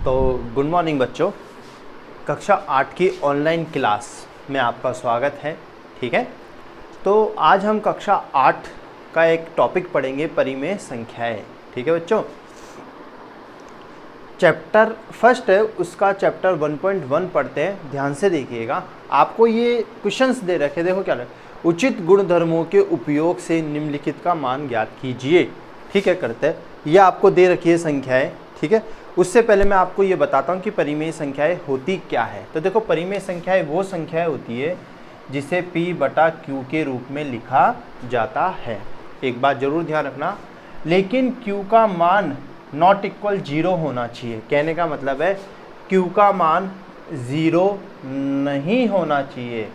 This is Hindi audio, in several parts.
तो गुड मॉर्निंग बच्चों, कक्षा 8 की ऑनलाइन क्लास में आपका स्वागत है। ठीक है, तो आज हम कक्षा 8 का एक टॉपिक पढ़ेंगे, परिमेय संख्याएं। ठीक है बच्चों, चैप्टर फर्स्ट है उसका, चैप्टर 1.1 पढ़ते हैं। ध्यान से देखिएगा, आपको ये क्वेश्चंस दे रखे, देखो क्या है, उचित गुणधर्मों के उपयोग से निम्नलिखित का मान ज्ञात कीजिए। ठीक है, करते हैं। ये आपको दे रखी है संख्याएं। ठीक है, उससे पहले मैं आपको ये बताता हूँ कि परिमेय संख्याएं होती क्या है। तो देखो, परिमेय संख्याएं वो संख्याएं होती है जिसे P/Q के रूप में लिखा जाता है। एक बात जरूर ध्यान रखना, लेकिन Q का मान नॉट इक्वल 0 होना चाहिए। कहने का मतलब है Q का मान 0 नहीं होना चाहिए,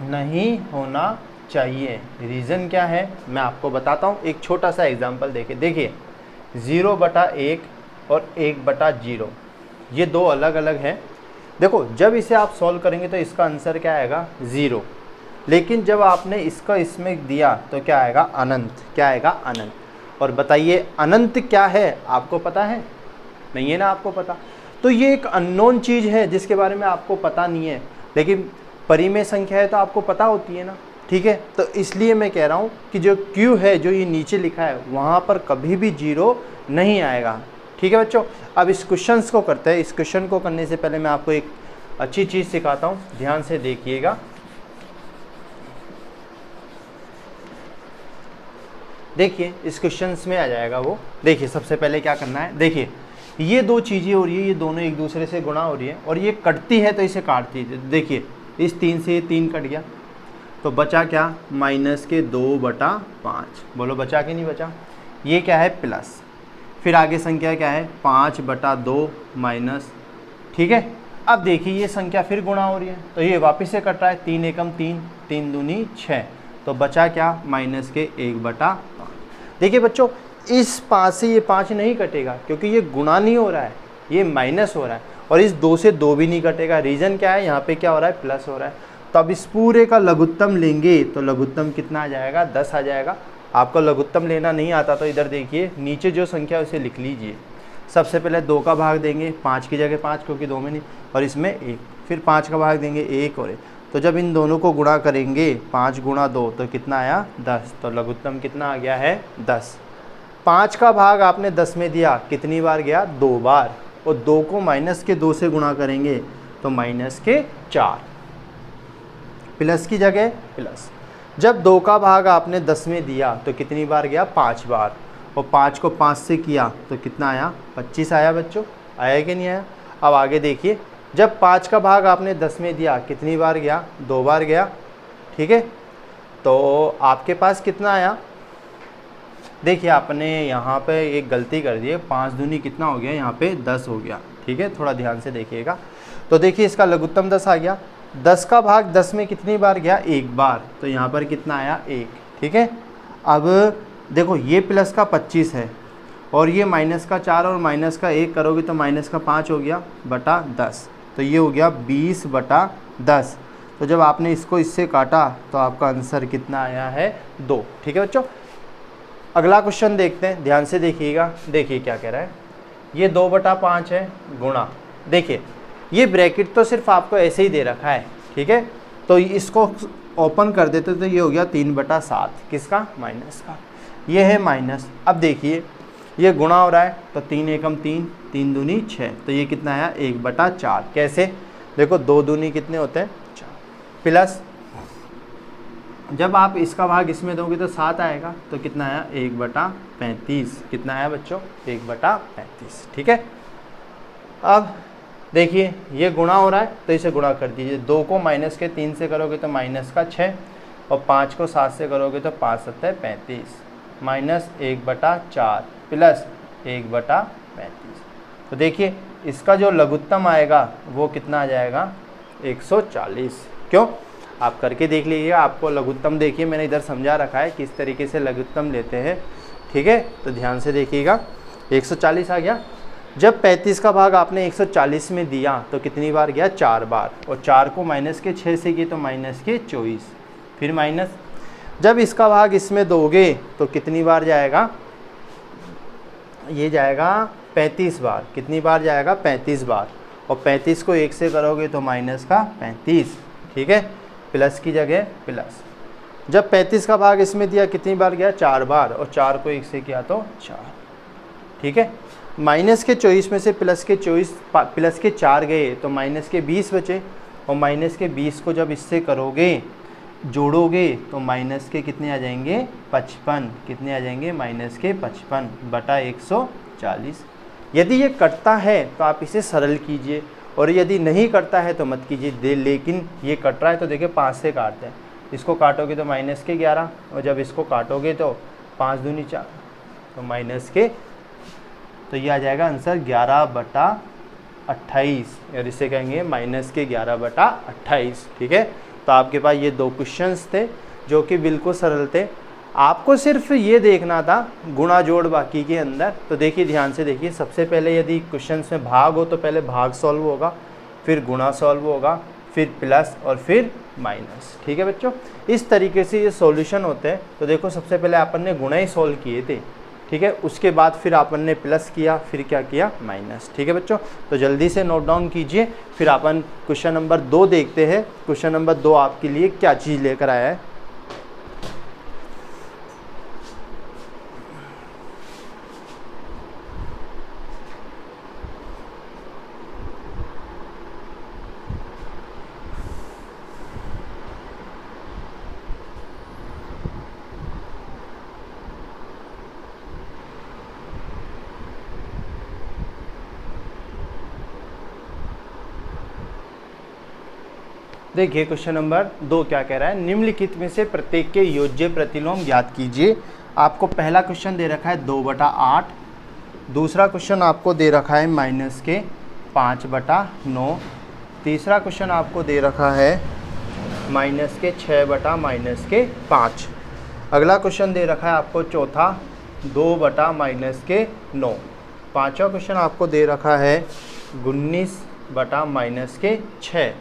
नहीं होना चाहिए। रीज़न क्या है मैं आपको बताता हूँ। एक छोटा सा एग्जांपल देखिए 0/1 और 1/0, ये दो अलग अलग हैं। देखो, जब इसे आप सॉल्व करेंगे तो इसका आंसर क्या आएगा, 0। लेकिन जब आपने इसका इसमें दिया तो क्या आएगा, अनंत। क्या आएगा, अनंत। और बताइए अनंत क्या है, आपको पता है? नहीं है ना आपको पता। तो ये एक अननोन चीज़ है जिसके बारे में आपको पता नहीं है, लेकिन परिमेय संख्या है तो आपको पता होती है ना। ठीक है, तो इसलिए मैं कह रहा हूँ कि जो Q है, जो ये नीचे लिखा है, वहाँ पर कभी भी 0 नहीं आएगा। ठीक है बच्चों, अब इस क्वेश्चन को करते हैं। इस क्वेश्चन को करने से पहले मैं आपको एक अच्छी चीज़ सिखाता हूँ, ध्यान से देखिएगा। देखिए इस क्वेश्चन में आ जाएगा वो। देखिए सबसे पहले क्या करना है, देखिए ये दो चीज़ें हो रही है, ये दोनों एक दूसरे से गुणा हो रही है और ये कटती है तो इसे काटती है। देखिए इस 3 से ये 3 कट गया तो बचा क्या, -2/5। बोलो बचा कि नहीं बचा? ये क्या है, प्लस। फिर आगे संख्या क्या है, 5/2 माइनस। ठीक है, अब देखिए ये संख्या फिर गुणा हो रही है तो ये वापस से कट रहा है। 3 एकम 3, 3 दूनी 6, तो बचा क्या, -1/5। देखिए बच्चों, इस 5 से ये 5 नहीं कटेगा क्योंकि ये गुणा नहीं हो रहा है, ये माइनस हो रहा है। और इस 2 से 2 भी नहीं कटेगा। रीज़न क्या है, यहाँ पे क्या हो रहा है, प्लस हो रहा है। तो अब इस पूरे का लघुत्तम लेंगे तो लघुत्तम कितना आ जाएगा, 10 आ जाएगा। आपको लघुत्तम लेना नहीं आता तो इधर देखिए नीचे जो संख्या उसे लिख लीजिए। सबसे पहले 2 का भाग देंगे, 5 की जगह 5 क्योंकि 2 में नहीं, और इसमें 1। फिर 5 का भाग देंगे, 1 और 1। तो जब इन दोनों को गुणा करेंगे, 5 × 2 तो कितना आया, 10। तो लघुत्तम कितना आ गया है, 10। 5 का भाग आपने 10 में दिया, कितनी बार गया, 2 बार। और 2 को -2 से गुणा करेंगे तो -4, प्लस की जगह प्लस। जब 2 का भाग आपने 10 में दिया तो कितनी बार गया, 5 बार। और 5 को 5 से किया तो कितना आया, 25 आया। बच्चों आया कि नहीं आया? अब आगे देखिए, जब 5 का भाग आपने 10 में दिया कितनी बार गया, 2 बार गया। ठीक है, तो आपके पास कितना आया, देखिए आपने यहाँ पे एक गलती कर दी है। 5 दूनी कितना हो गया, यहाँ पे 10 हो गया। ठीक है, थोड़ा ध्यान से देखिएगा। तो देखिए इसका लघुत्तम 10 आ गया। 10 का भाग 10 में कितनी बार गया, 1 बार। तो यहाँ पर कितना आया, 1। ठीक है, अब देखो ये प्लस का 25 है और ये माइनस का 4 और माइनस का 1 करोगे तो माइनस का 5 हो गया बटा 10। तो ये हो गया 20/10। तो जब आपने इसको इससे काटा तो आपका आंसर कितना आया है, 2। ठीक है बच्चों, अगला क्वेश्चन देखते हैं, ध्यान से देखिएगा। देखिए क्या कह रहा है, ये 2/5 है गुणा। देखिए ये ब्रैकेट तो सिर्फ आपको ऐसे ही दे रखा है। ठीक है, तो इसको ओपन कर देते तो ये हो गया 3/7। किसका, माइनस का। ये है माइनस। अब देखिए ये गुणा हो रहा है तो 3 एकम 3, 3 दूनी 6, तो ये कितना आया, 1/4। कैसे, देखो 2 दूनी कितने होते हैं, 4, प्लस जब आप इसका भाग इसमें दोगे तो 7 आएगा। तो कितना आया, 1/35। कितना आया बच्चों, 1/35। ठीक है, अब देखिए ये गुणा हो रहा है तो इसे गुणा कर दीजिए। 2 को -3 से करोगे तो -6, और 5 को 7 से करोगे तो 5 × 7 = 35, -1/4 प्लस 1/35। तो देखिए इसका जो लघुत्तम आएगा वो कितना आ जाएगा, 140। क्यों, आप करके देख लीजिएगा। आपको लघुत्तम देखिए मैंने इधर समझा रखा है किस तरीके से लघुत्तम लेते हैं। ठीक है, तो ध्यान से देखिएगा, 140 आ गया। जब 35 का भाग आपने 140 में दिया तो कितनी बार गया, 4 बार। और 4 को -6 से किए तो -24, फिर माइनस। जब इसका भाग इसमें दोगे तो कितनी बार जाएगा, ये जाएगा 35 बार। कितनी बार जाएगा? 35 बार। और 35 को 1 से करोगे तो माइनस का 35, ठीक है, प्लस की जगह प्लस। जब 35 का भाग इसमें दिया कितनी बार गया? 4 बार। और 4 को 1 से किया तो 4, ठीक है। माइनस के 24 में से प्लस के 4 गए तो माइनस के 20 बचे। और माइनस के 20 को जब इससे करोगे, जोड़ोगे, तो माइनस के कितने आ जाएंगे? 55। कितने आ जाएंगे? माइनस के 55 बटा 140। यदि ये कटता है तो आप इसे सरल कीजिए, और यदि नहीं कटता है तो मत कीजिए। लेकिन ये कट रहा है तो देखिए 5 से काटते हैं। इसको काटोगे तो माइनस के 11, और जब इसको काटोगे तो 5 दूनी 4, तो माइनस के, तो ये आ जाएगा आंसर 11 बटा 28, और इसे कहेंगे माइनस के 11 बटा 28, ठीक है। तो आपके पास ये 2 क्वेश्चंस थे जो कि बिल्कुल सरल थे। आपको सिर्फ ये देखना था गुणा जोड़ बाकी के अंदर। तो देखिए, ध्यान से देखिए, सबसे पहले यदि क्वेश्चंस में भाग हो तो पहले भाग सॉल्व होगा, फिर गुणा सॉल्व होगा, फिर प्लस, और फिर माइनस, ठीक है बच्चों। इस तरीके से ये सॉल्यूशन होते हैं। तो देखो, सबसे पहले अपन ने गुणा ही सॉल्व किए थे, ठीक है, उसके बाद फिर अपन ने प्लस किया, फिर क्या किया? माइनस, ठीक है बच्चों। तो जल्दी से नोट डाउन कीजिए, फिर अपन क्वेश्चन नंबर 2 देखते हैं। क्वेश्चन नंबर 2 आपके लिए क्या चीज़ लेकर आया है। देखिए, क्वेश्चन नंबर 2 क्या कह रहा है? निम्नलिखित में से प्रत्येक के योज्य प्रतिलोम ज्ञात कीजिए। आपको पहला क्वेश्चन दे रखा है 2/8, दूसरा क्वेश्चन आपको दे रखा है माइनस के 5/9, तीसरा क्वेश्चन आपको दे रखा है माइनस के 6/-5, अगला क्वेश्चन दे रखा है आपको चौथा 2/-9, पाँचवा क्वेश्चन आपको दे रखा है 19/-6,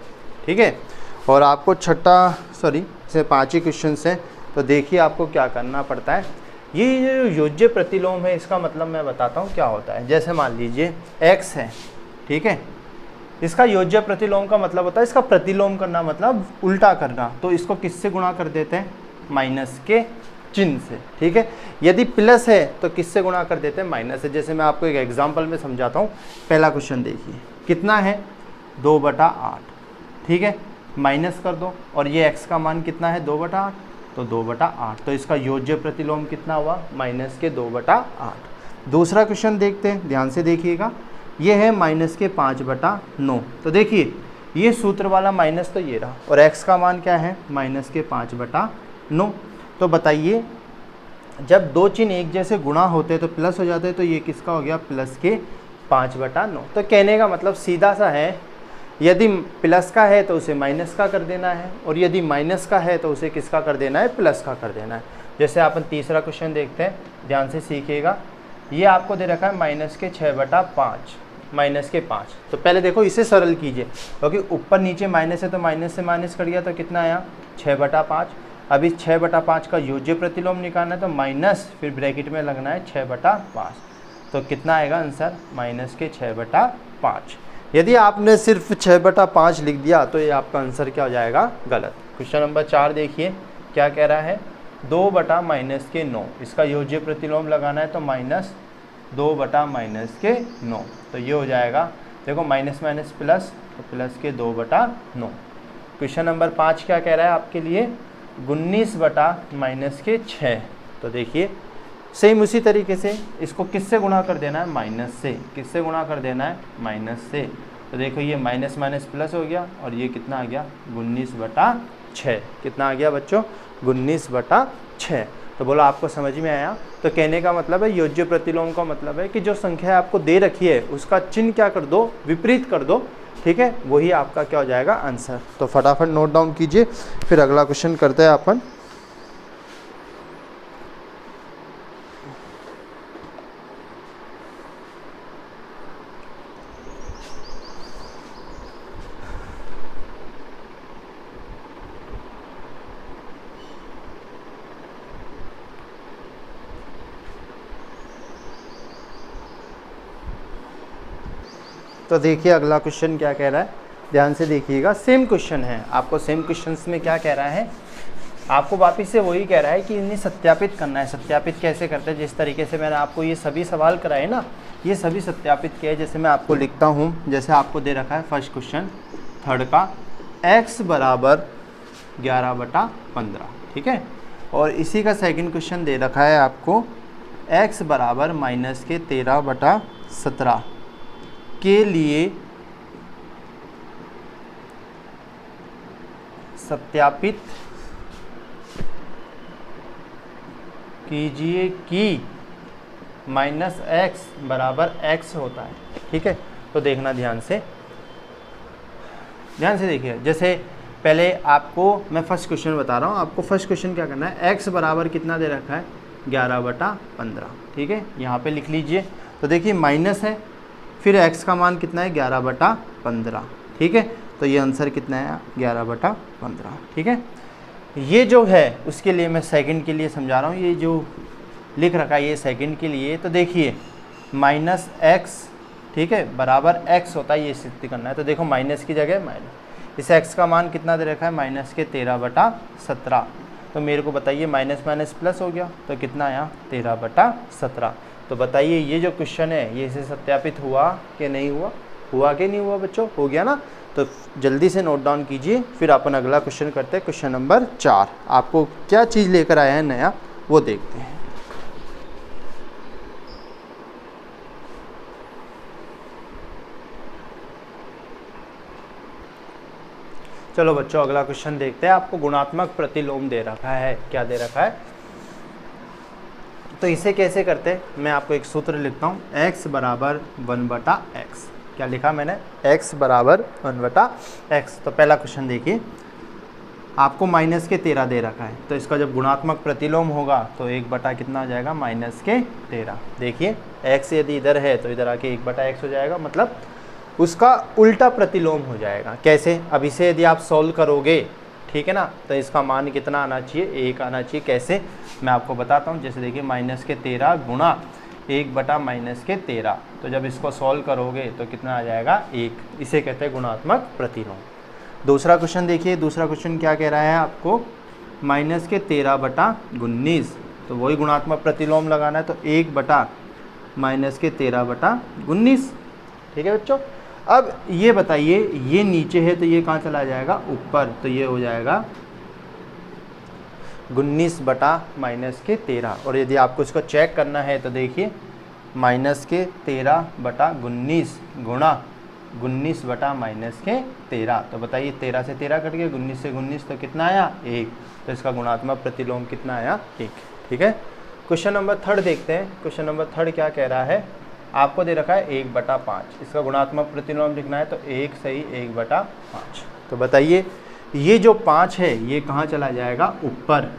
ठीक है। और आपको से 5 ही क्वेश्चन हैं। तो देखिए, आपको क्या करना पड़ता है। ये जो योज्य प्रतिलोम है, इसका मतलब मैं बताता हूँ क्या होता है। जैसे मान लीजिए x है, ठीक है, इसका योज्य प्रतिलोम का मतलब होता है इसका प्रतिलोम करना, मतलब उल्टा करना। तो इसको किससे गुणा कर देते हैं? माइनस के चिन्ह से, ठीक है। यदि प्लस है तो किससे गुणा कर देते हैं? माइनस से। जैसे मैं आपको एक एग्जाम्पल में समझाता हूँ। पहला क्वेश्चन देखिए, कितना है? 2/8, ठीक है, माइनस कर दो, और ये x का मान कितना है? 2/8, तो 2/8। तो इसका योज्य प्रतिलोम कितना हुआ? माइनस के 2/8। दूसरा क्वेश्चन देखते हैं, ध्यान से देखिएगा। ये है माइनस के 5/9। तो देखिए, ये सूत्र वाला माइनस तो ये रहा, और x का मान क्या है? माइनस के 5/9। तो बताइए, जब 2 चिन्ह एक जैसे गुणा होते हैं तो प्लस हो जाते हैं, तो ये किसका हो गया? प्लस के 5/9। तो कहने का मतलब सीधा सा है, यदि प्लस का है तो उसे माइनस का कर देना है, और यदि माइनस का है तो उसे किसका कर देना है? प्लस का कर देना है। जैसे अपन तीसरा क्वेश्चन देखते हैं, ध्यान से सीखिएगा। ये आपको दे रखा है माइनस के 6/5, माइनस के 5। तो पहले देखो, इसे सरल कीजिए, क्योंकि ऊपर नीचे माइनस है तो माइनस से माइनस कट गया, तो कितना आया? 6/5। अब इस 6/5 का योज्य प्रतिलोम निकालना है, तो माइनस, फिर ब्रैकेट में लगना है 6/5। तो कितना आएगा आंसर? माइनस के 6/5। यदि आपने सिर्फ 6/5 लिख दिया तो ये आपका आंसर क्या हो जाएगा? गलत। क्वेश्चन नंबर 4 देखिए, क्या कह रहा है? 2/-9, इसका योज्य प्रतिलोम लगाना है, तो माइनस 2/-9, तो ये हो जाएगा, देखो माइनस माइनस प्लस, तो प्लस के 2/9। क्वेश्चन नंबर 5 क्या कह रहा है आपके लिए? 19/-6। तो देखिए, सेम उसी तरीके से इसको किससे गुणा कर देना है? माइनस से। किससे गुणा कर देना है? माइनस से। तो देखो, ये माइनस माइनस प्लस हो गया, और ये कितना आ गया? 19/6। कितना आ गया बच्चों? 19/6। तो बोलो, आपको समझ में आया? तो कहने का मतलब है, योज्य प्रतिलोम का मतलब है कि जो संख्या आपको दे रखी है उसका चिन्ह क्या कर दो? विपरीत कर दो, ठीक है। वही आपका क्या हो जाएगा? आंसर। तो फटाफट नोट डाउन कीजिए, फिर अगला क्वेश्चन करते हैं अपन। तो देखिए अगला क्वेश्चन क्या कह रहा है, ध्यान से देखिएगा, सेम क्वेश्चन है। आपको सेम क्वेश्चंस में क्या कह रहा है, आपको वापस से वही कह रहा है कि इन्हें सत्यापित करना है। सत्यापित कैसे करते हैं, जिस तरीके से मैंने आपको ये सभी सवाल कराए ना, ये सभी सत्यापित किए। जैसे मैं आपको लिखता हूँ, जैसे आपको दे रखा है फर्स्ट क्वेश्चन थर्ड का x बराबर 11/15, ठीक है। और इसी का सेकंड क्वेश्चन दे रखा है आपको x बराबर -13/17 के लिए सत्यापित कीजिए कि -x बराबर x होता है, ठीक है। तो देखना ध्यान से देखिए। जैसे पहले आपको मैं फर्स्ट क्वेश्चन बता रहा हूँ, आपको फर्स्ट क्वेश्चन क्या करना है, x बराबर कितना दे रखा है 11/15, ठीक है। यहाँ पे लिख लीजिए। तो देखिए माइनस है, फिर x का मान कितना है 11/15, ठीक है। तो ये आंसर कितना है 11/15, ठीक है। ये जो है उसके लिए मैं सेकंड के लिए समझा रहा हूँ, ये जो लिख रखा है ये सेकंड के लिए। तो देखिए -x, ठीक है, बराबर x होता है, ये सिद्ध करना है। तो देखो माइनस की जगह माइनस, इस x का मान कितना दे रखा है -13/17। तो मेरे को बताइए माइनस माइनस प्लस हो गया, तो कितना आया 13/17। तो बताइए ये जो क्वेश्चन है ये इसे सत्यापित हुआ कि नहीं हुआ, हुआ कि नहीं हुआ बच्चों, हो गया ना। तो जल्दी से नोट डाउन कीजिए, फिर अपन अगला क्वेश्चन करते हैं। क्वेश्चन नंबर 4 आपको क्या चीज़ लेकर आया है नया, वो देखते हैं। चलो बच्चों अगला क्वेश्चन देखते हैं। आपको गुणात्मक प्रतिलोम दे रखा है, क्या दे रखा है, तो इसे कैसे करते हैं, मैं आपको एक सूत्र लिखता हूँ, x बराबर 1/x। क्या लिखा मैंने, x बराबर 1/x। तो पहला क्वेश्चन देखिए, आपको -13 दे रखा है, तो इसका जब गुणात्मक प्रतिलोम होगा तो 1 कितना आ जाएगा -13। देखिए x यदि इधर है तो इधर आके 1/x हो जाएगा, मतलब उसका उल्टा प्रतिलोम हो जाएगा। कैसे, अब इसे यदि आप सॉल्व करोगे, ठीक है ना, तो इसका मान कितना आना चाहिए 1 आना चाहिए। कैसे, मैं आपको बताता हूँ। जैसे देखिए -13 गुणा 1/-13, तो जब इसको सॉल्व करोगे तो कितना आ जाएगा 1। इसे कहते हैं गुणात्मक प्रतिलोम। दूसरा क्वेश्चन देखिए, दूसरा क्वेश्चन क्या कह रहा है आपको, -13/19, तो वही गुणात्मक प्रतिलोम लगाना है। तो 1/-13/19, ठीक है बच्चों। अब ये बताइए, ये नीचे है तो ये कहाँ चला जाएगा ऊपर, तो ये हो जाएगा 19/-13। और यदि आपको इसको चेक करना है तो देखिए -13/19 गुणा 19/-13। तो बताइए 13 से 13 कट गया, 19 से 19, तो कितना आया 1। तो इसका गुणात्मक प्रतिलोम कितना आया 1, ठीक है। क्वेश्चन नंबर 3 देखते हैं। क्वेश्चन नंबर 3 क्या कह रहा है, आपको दे रखा है 1/5, इसका गुणात्मक प्रतिलोम लिखना है। तो 1 सही 1/5। तो बताइए ये जो 5 है ये कहाँ चला जाएगा ऊपर।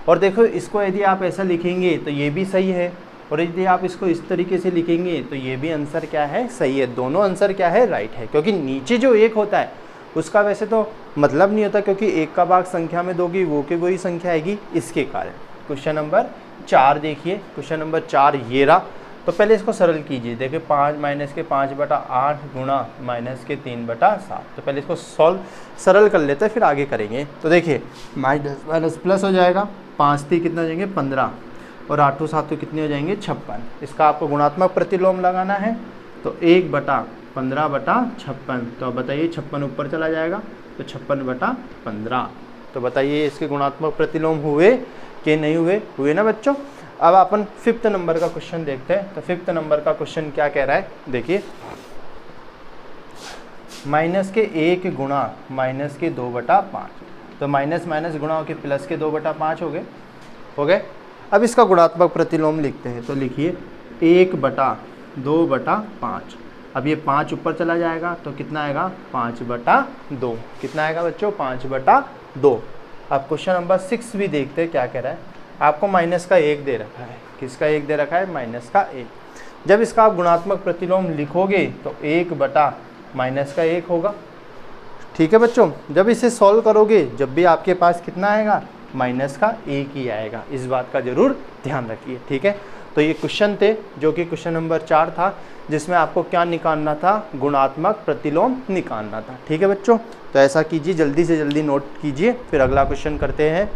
और देखो इसको यदि आप ऐसा लिखेंगे तो ये भी सही है, और यदि आप इसको इस तरीके से लिखेंगे तो ये भी आंसर क्या है सही है। दोनों आंसर क्या है राइट है, क्योंकि नीचे जो 1 होता है उसका वैसे तो मतलब नहीं होता, क्योंकि 1 का भाग संख्या में दोगी वो की वही संख्या आएगी, इसके कारण। क्वेश्चन नंबर 4 देखिए, क्वेश्चन नंबर 4 ये रहा। तो पहले इसको सरल कीजिए। देखिए 5-5/8 गुणा -3/7। तो पहले इसको सरल कर लेते हैं, फिर आगे करेंगे। तो देखिए माइनस प्लस हो जाएगा, 5 थी कितना हो जाएंगे 15, और 8 7 कितने हो जाएंगे 56। इसका आपको गुणात्मक प्रतिलोम लगाना है। तो 1/15/56। तो अब बताइए 56 ऊपर चला जाएगा, तो 56/15। तो बताइए इसके गुणात्मक प्रतिलोम हुए कि नहीं हुए, हुए ना बच्चों। अब अपन 5th नंबर का क्वेश्चन देखते हैं। तो 5th नंबर का क्वेश्चन क्या कह रहा है, देखिए -1 गुणा -2/5। तो माइनस माइनस गुणा होकर प्लस के 2/5 हो गए। अब इसका गुणात्मक प्रतिलोम लिखते हैं। तो लिखिए 1/2/5। अब ये 5 ऊपर चला जाएगा तो कितना आएगा 5/2। कितना आएगा बच्चों 5/2। अब क्वेश्चन नंबर 6 भी देखते हैं क्या कह रहा है। आपको माइनस का 1 दे रखा है। किसका 1 दे रखा है, माइनस का 1। जब इसका आप गुणात्मक प्रतिलोम लिखोगे तो 1/-1 होगा। ठीक है बच्चों, जब इसे सॉल्व करोगे जब भी आपके पास कितना आएगा, माइनस का 1 ही आएगा। इस बात का जरूर ध्यान रखिए, ठीक है। तो ये क्वेश्चन थे जो कि क्वेश्चन नंबर 4 था, जिसमें आपको क्या निकालना था, गुणात्मक प्रतिलोम निकालना था। ठीक है बच्चों, तो ऐसा कीजिए, जल्दी से जल्दी नोट कीजिए, फिर अगला क्वेश्चन करते हैं।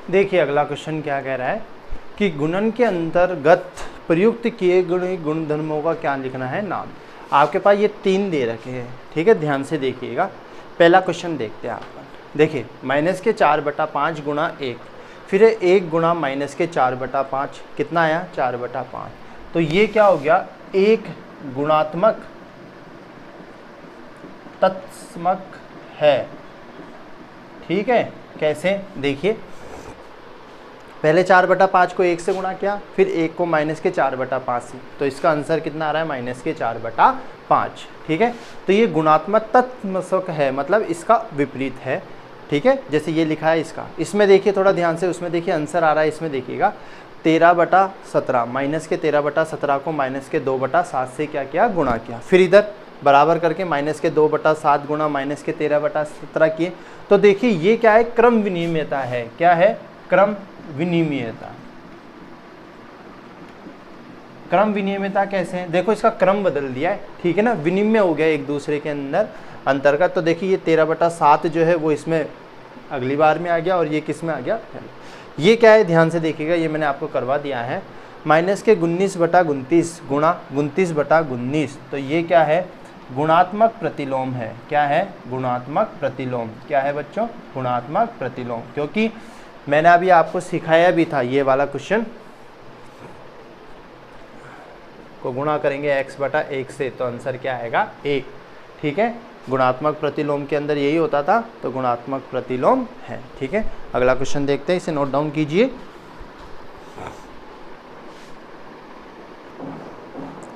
देखिए अगला क्वेश्चन क्या कह रहा है कि गुणन के अंतर्गत प्रयुक्त किए गए गुणधर्मों का क्या लिखना है, नाम। आपके पास ये 3 दे रखे हैं, ठीक है, ध्यान से देखिएगा। पहला क्वेश्चन देखते हैं आप। देखिए -4/5 गुणा 1, फिर 1 गुणा -4/5 कितना आया, 4/5। तो ये क्या हो गया, एक गुणात्मक तत्समक है। ठीक है, कैसे, देखिए पहले 4/5 को 1 से गुणा किया, फिर 1 को -4/5 से, तो इसका आंसर कितना आ रहा है, -4/5। ठीक है, तो ये गुणात्मक तत्समक है, मतलब इसका विपरीत है। ठीक है, जैसे ये लिखा है इसका, इसमें देखिए थोड़ा ध्यान से, उसमें देखिए आंसर आ रहा है, इसमें देखिएगा 13/17 -13/17 को -2/7 से क्या किया, गुणा किया, फिर इधर बराबर करके -2/7 गुणा -13/17 किए। तो देखिए ये क्या है, क्रम विनिमयता है। क्या है, क्रम विनिमयता। क्रम विनिमयता कैसे है, देखो इसका क्रम बदल दिया है, ठीक है ना, विनिमय हो गया एक दूसरे के अंदर अंतर्गत। तो देखिए ये 13/7 जो है वो इसमें अगली बार में आ गया, और ये किस में आ गया, ये क्या है, ध्यान से देखिएगा, ये मैंने आपको करवा दिया है, -19/29 गुणा 29/19। तो ये क्या है, गुणात्मक प्रतिलोम है। क्या है, गुणात्मक प्रतिलोम। क्या है बच्चों, गुणात्मक प्रतिलोम, क्योंकि मैंने अभी आपको सिखाया भी था, ये वाला क्वेश्चन को गुणा करेंगे x/1 से, तो आंसर क्या आएगा, 1। ठीक है, गुणात्मक प्रतिलोम के अंदर यही होता था, तो गुणात्मक प्रतिलोम है। ठीक है, अगला क्वेश्चन देखते हैं, इसे नोट डाउन कीजिए।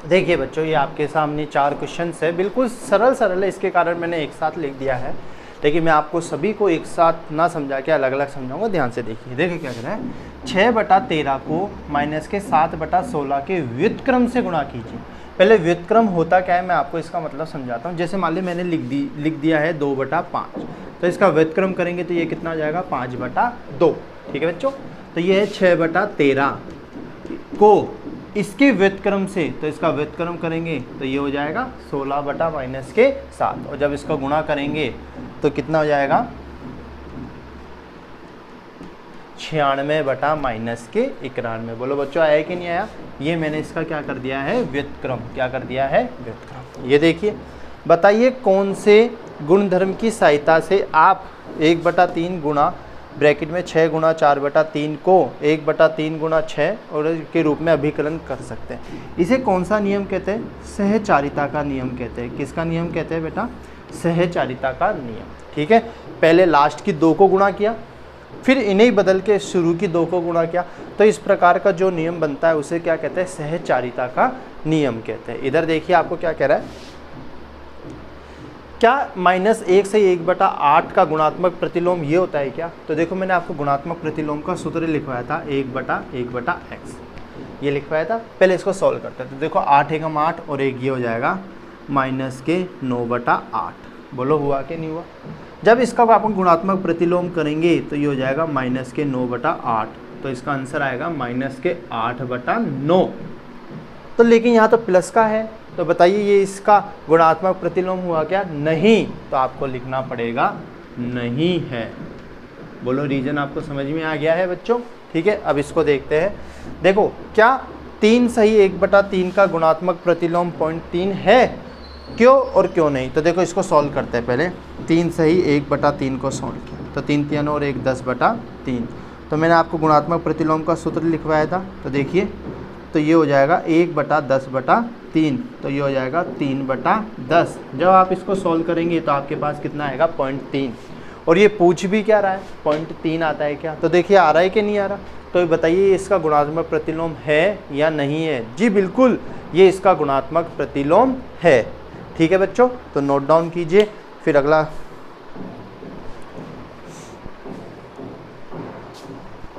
देखिए बच्चों, ये आपके सामने 4 क्वेश्चन है, बिल्कुल सरल सरल है, इसके कारण मैंने एक साथ लिख दिया है, लेकिन मैं आपको सभी को एक साथ ना समझा के अलग अलग समझाऊंगा। ध्यान से देखिए, देखिए क्या कर रहा है, 6/13 को -7/16 के व्युत्क्रम से गुणा कीजिए। पहले व्युत्क्रम होता क्या है, मैं आपको इसका मतलब समझाता हूँ। जैसे मान ली मैंने लिख दिया है 2/5, तो इसका व्युत्क्रम करेंगे तो ये कितना हो जाएगा, 5/2। ठीक है बच्चों, तो ये है 6/13 को इसके व्युत्क्रम से, तो इसका व्युत्क्रम करेंगे तो ये हो जाएगा 16/-7, और जब इसको गुणा करेंगे तो कितना हो जाएगा, 96/-91। बोलो बच्चों, आया कि नहीं आया, ये मैंने इसका क्या कर दिया है, व्युत्क्रम। क्या कर दिया है, व्युत्क्रम। ये देखिए, बताइए कौन से गुणधर्म की सहायता से आप 1/3 गुणा ब्रैकेट में 6 गुणा 4/3 को 1/3 गुणा 6 और के रूप में अभिकलन कर सकते हैं। इसे कौन सा नियम कहते हैं, सहचारिता का नियम कहते हैं। किसका नियम कहते हैं बेटा, सहचारिता का नियम। ठीक है, पहले लास्ट की 2 को गुणा किया, फिर इन्हें बदल के शुरू की 2 को गुणा किया, तो इस प्रकार का जो नियम बनता है उसे क्या कहते हैं, सहचारिता का नियम कहते हैं। इधर देखिए आपको क्या कह रहा है, क्या -1 से 1/8 का गुणात्मक प्रतिलोम ये होता है क्या। तो देखो मैंने आपको गुणात्मक प्रतिलोम का सूत्र लिखवाया था, 1/1/x ये लिखवाया था। पहले इसको सॉल्व करते हैं, तो देखो 8 एकम 8 और एक ये हो जाएगा -9/8। बोलो हुआ कि नहीं हुआ। जब इसका आप गुणात्मक प्रतिलोम करेंगे तो ये हो जाएगा -9/8, तो इसका आंसर आएगा -8/9। तो लेकिन यहाँ तो प्लस का है, तो बताइए ये इसका गुणात्मक प्रतिलोम हुआ क्या, नहीं। तो आपको लिखना पड़ेगा नहीं है। बोलो रीजन आपको समझ में आ गया है बच्चों। ठीक है, अब इसको देखते हैं। देखो क्या 3 सही 1/3 का गुणात्मक प्रतिलोम 0.3 है, क्यों और क्यों नहीं। तो देखो इसको सॉल्व करते हैं। पहले 3 सही 1/3 को सॉल्व किया, तो 3 3 और 1 10/3। तो मैंने आपको गुणात्मक प्रतिलोम का सूत्र लिखवाया था, तो देखिए तो ये हो जाएगा 1/10/3, तो ये हो जाएगा 3/10। जब आप इसको सॉल्व करेंगे तो आपके पास कितना आएगा 0.3। और ये पूछ भी क्या रहा है, 0.3 आता है क्या। तो देखिए आ रहा है कि नहीं आ रहा। तो बताइए इसका गुणात्मक प्रतिलोम है या नहीं है। जी बिल्कुल, ये इसका गुणात्मक प्रतिलोम है। ठीक है बच्चों, तो नोट डाउन कीजिए। फिर अगला,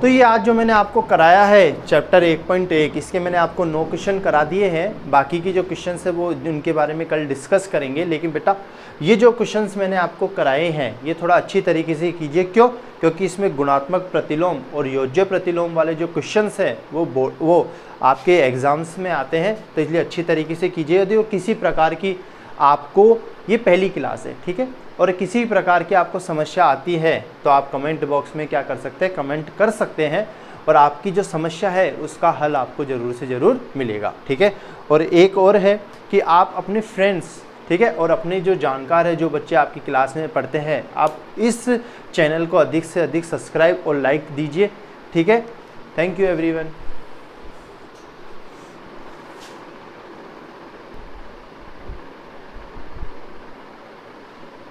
तो ये आज जो मैंने आपको कराया है चैप्टर 1.1, इसके मैंने आपको 9 क्वेश्चन करा दिए हैं। बाकी की जो क्वेश्चन है वो उनके बारे में कल डिस्कस करेंगे। लेकिन बेटा ये जो क्वेश्चंस मैंने आपको कराए हैं ये थोड़ा अच्छी तरीके से कीजिए। क्यों? क्योंकि इसमें गुणात्मक प्रतिलोम और योज्य प्रतिलोम वाले जो क्वेश्चंस हैं वो आपके एग्जाम्स में आते हैं, तो इसलिए अच्छी तरीके से कीजिए। यदि किसी प्रकार की आपको, ये पहली क्लास है, ठीक है, और किसी प्रकार की आपको समस्या आती है तो आप कमेंट बॉक्स में क्या कर सकते हैं, कमेंट कर सकते हैं, और आपकी जो समस्या है उसका हल आपको ज़रूर से ज़रूर मिलेगा, ठीक है। और एक और है कि आप अपने फ्रेंड्स, ठीक है, और अपने जो जानकार है, जो बच्चे आपकी क्लास में पढ़ते हैं, आप इस चैनल को अधिक से अधिक सब्सक्राइब और लाइक दीजिए, ठीक है। Thank you everyone.